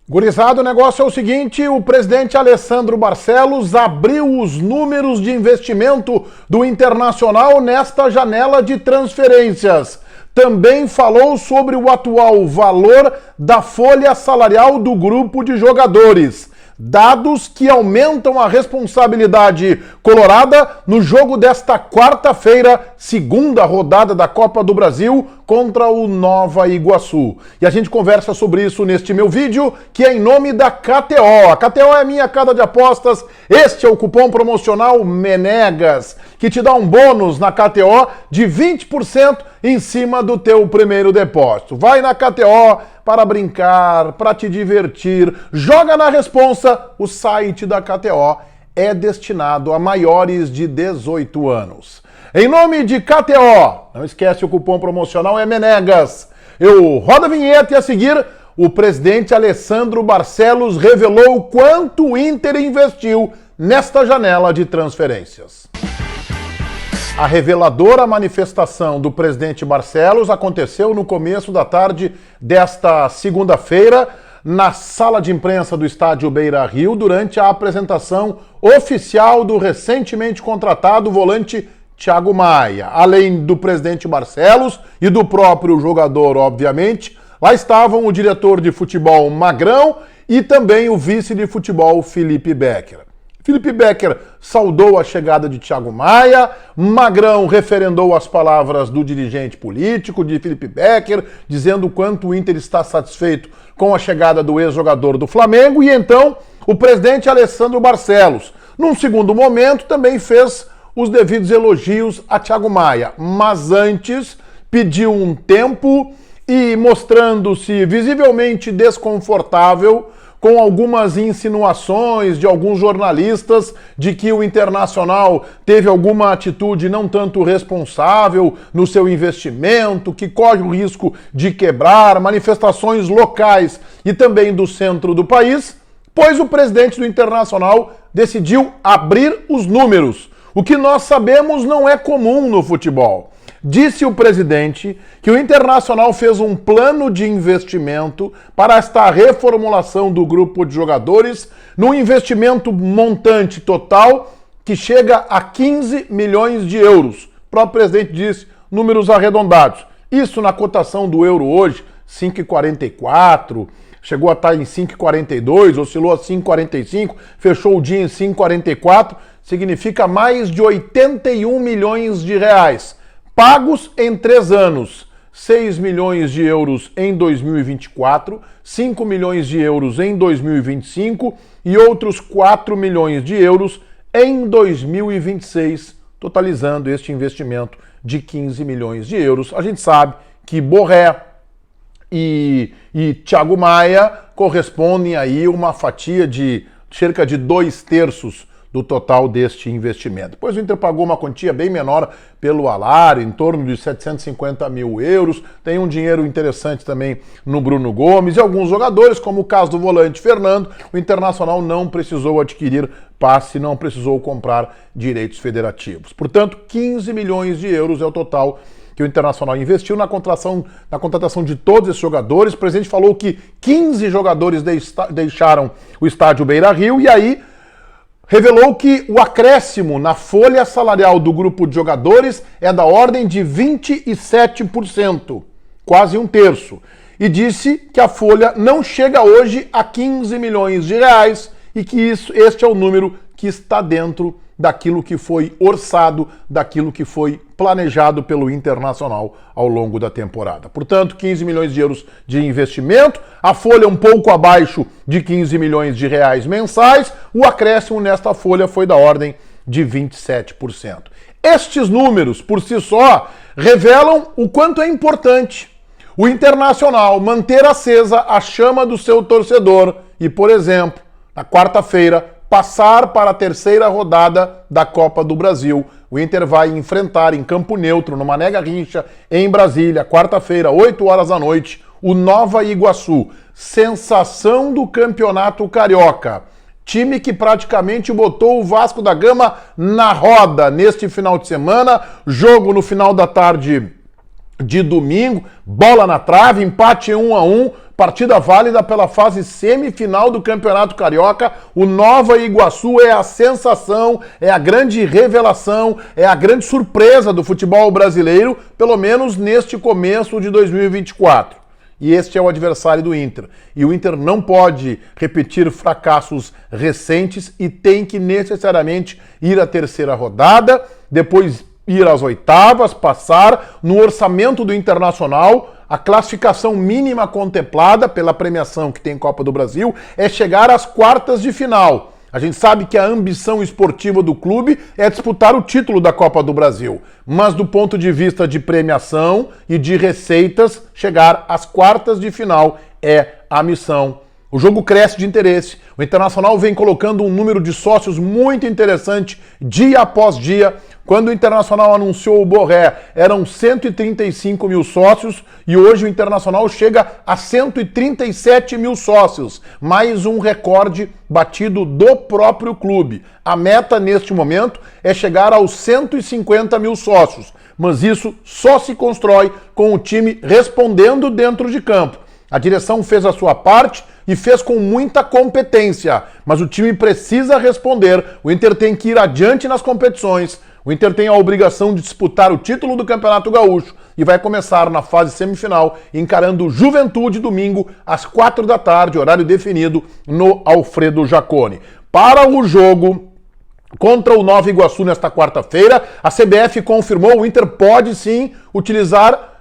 Gurizada, o negócio é o seguinte, o presidente Alessandro Barcelos abriu os números de investimento do Internacional nesta janela de transferências. Também falou sobre o atual valor da folha salarial do grupo de jogadores. Dados que aumentam a responsabilidade colorada no jogo desta quarta-feira, segunda rodada da Copa do Brasil contra o Nova Iguaçu. E a gente conversa sobre isso neste meu vídeo, que é em nome da KTO. A KTO é minha casa de apostas. Este é o cupom promocional MENEGAS, que te dá um bônus na KTO de 20% em cima do teu primeiro depósito. Vai na KTO para brincar, para te divertir. Joga na Responsa. O site da KTO é destinado a maiores de 18 anos. Em nome de KTO, não esquece, o cupom promocional é MENEGAS. Eu rodo a vinheta e a seguir, o presidente Alessandro Barcelos revelou quanto o Inter investiu nesta janela de transferências. A reveladora manifestação do presidente Barcelos aconteceu no começo da tarde desta segunda-feira, na sala de imprensa do estádio Beira-Rio, durante a apresentação oficial do recentemente contratado volante Thiago Maia. Além do presidente Barcelos e do próprio jogador, obviamente, lá estavam o diretor de futebol Magrão e também o vice de futebol Felipe Becker. Felipe Becker saudou a chegada de Thiago Maia, Magrão referendou as palavras do dirigente político de Felipe Becker, dizendo o quanto o Inter está satisfeito com a chegada do ex-jogador do Flamengo, e então o presidente Alessandro Barcelos, num segundo momento, também fez os devidos elogios a Thiago Maia, mas antes pediu um tempo e, mostrando-se visivelmente desconfortável com algumas insinuações de alguns jornalistas de que o Internacional teve alguma atitude não tanto responsável no seu investimento, que corre o risco de quebrar, manifestações locais e também do centro do país, pois o presidente do Internacional decidiu abrir os números. O que nós sabemos não é comum no futebol. Disse o presidente que o Internacional fez um plano de investimento para esta reformulação do grupo de jogadores, num investimento montante total que chega a 15 milhões de euros. O próprio presidente disse, números arredondados. Isso na cotação do euro hoje, 5,44, chegou a estar em 5,42, oscilou a 5,45, fechou o dia em 5,44, significa mais de 81 milhões de reais. Pagos em 3 anos, 6 milhões de euros em 2024, 5 milhões de euros em 2025 e outros 4 milhões de euros em 2026, totalizando este investimento de 15 milhões de euros. A gente sabe que Borré e Thiago Maia correspondem aí uma fatia de cerca de 2/3 do total deste investimento. Depois o Inter pagou uma quantia bem menor pelo Alário, em torno de 750 mil euros. Tem um dinheiro interessante também no Bruno Gomes e alguns jogadores, como o caso do volante Fernando. O Internacional não precisou adquirir passe, não precisou comprar direitos federativos. Portanto, 15 milhões de euros é o total que o Internacional investiu na contratação de todos esses jogadores. O presidente falou que 15 jogadores deixaram o estádio Beira-Rio e aí revelou que o acréscimo na folha salarial do grupo de jogadores é da ordem de 27%, quase 1/3. E disse que a folha não chega hoje a 15 milhões de reais e que este é o número que está dentro daquilo que foi orçado, daquilo que foi planejado pelo Internacional ao longo da temporada. Portanto, 15 milhões de euros de investimento, a folha um pouco abaixo de 15 milhões de reais mensais, o acréscimo nesta folha foi da ordem de 27%. Estes números, por si só, revelam o quanto é importante o Internacional manter acesa a chama do seu torcedor e, por exemplo, na quarta-feira, passar para a terceira rodada da Copa do Brasil. O Inter vai enfrentar em campo neutro, no Mané Garrincha, em Brasília, quarta-feira, 8 horas da noite, o Nova Iguaçu. Sensação do Campeonato Carioca. Time que praticamente botou o Vasco da Gama na roda neste final de semana. Jogo no final da tarde de domingo, bola na trave, empate 1-1, partida válida pela fase semifinal do Campeonato Carioca. O Nova Iguaçu é a sensação, é a grande revelação, é a grande surpresa do futebol brasileiro, pelo menos neste começo de 2024. E este é o adversário do Inter. E o Inter não pode repetir fracassos recentes e tem que necessariamente ir à terceira rodada, depois ir às oitavas, passar no orçamento do Internacional. A classificação mínima contemplada pela premiação que tem Copa do Brasil é chegar às quartas de final. A gente sabe que a ambição esportiva do clube é disputar o título da Copa do Brasil, mas do ponto de vista de premiação e de receitas, chegar às quartas de final é a missão. O jogo cresce de interesse, o Internacional vem colocando um número de sócios muito interessante dia após dia. Quando o Internacional anunciou o Borré, eram 135 mil sócios e hoje o Internacional chega a 137 mil sócios, mais um recorde batido do próprio clube. A meta neste momento é chegar aos 150 mil sócios, mas isso só se constrói com o time respondendo dentro de campo. A direção fez a sua parte e fez com muita competência, mas o time precisa responder. O Inter tem que ir adiante nas competições. O Inter tem a obrigação de disputar o título do Campeonato Gaúcho e vai começar na fase semifinal, encarando o Juventude domingo às 4 da tarde, horário definido no Alfredo Jaconi. Para o jogo contra o Nova Iguaçu nesta quarta-feira, a CBF confirmou que o Inter pode sim utilizar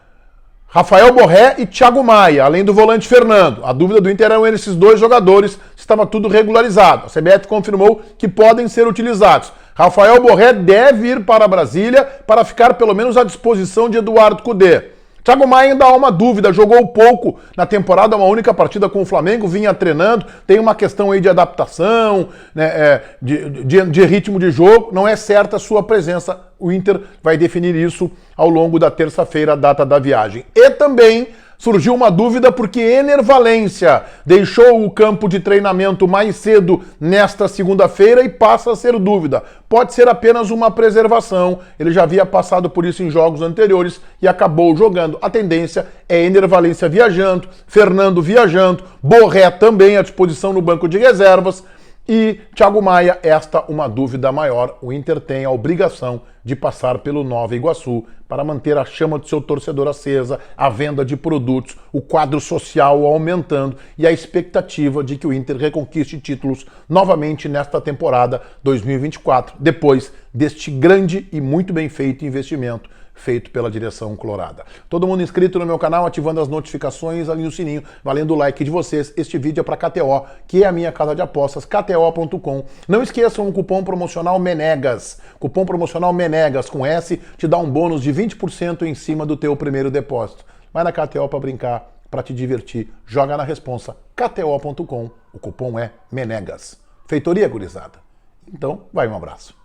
Rafael Borré e Thiago Maia, além do volante Fernando. A dúvida do Inter eram esses dois jogadores, estava tudo regularizado. A CBF confirmou que podem ser utilizados. Rafael Borré deve ir para Brasília para ficar pelo menos à disposição de Eduardo Cudê. Thiago Maia ainda há uma dúvida, jogou pouco na temporada, uma única partida com o Flamengo, vinha treinando, tem uma questão aí de adaptação, né, de ritmo de jogo, não é certa a sua presença. O Inter vai definir isso ao longo da terça-feira, a data da viagem. E também surgiu uma dúvida porque Ener Valencia deixou o campo de treinamento mais cedo nesta segunda-feira e passa a ser dúvida. Pode ser apenas uma preservação, ele já havia passado por isso em jogos anteriores e acabou jogando. A tendência é Ener Valencia viajando, Fernando viajando, Borré também à disposição no banco de reservas. E Thiago Maia, esta uma dúvida maior. O Inter tem a obrigação de passar pelo Nova Iguaçu para manter a chama do seu torcedor acesa, a venda de produtos, o quadro social aumentando e a expectativa de que o Inter reconquiste títulos novamente nesta temporada 2024, depois deste grande e muito bem feito investimento feito pela direção colorada. Todo mundo inscrito no meu canal, ativando as notificações, alinha o sininho, valendo o like de vocês. Este vídeo é para KTO, que é a minha casa de apostas, kto.com. Não esqueçam o cupom promocional MENEGAS. Cupom promocional MENEGAS com S te dá um bônus de 20% em cima do teu primeiro depósito. Vai na KTO para brincar, para te divertir. Joga na responsa, kto.com. O cupom é MENEGAS. Feitoria, gurizada. Então, vai um abraço.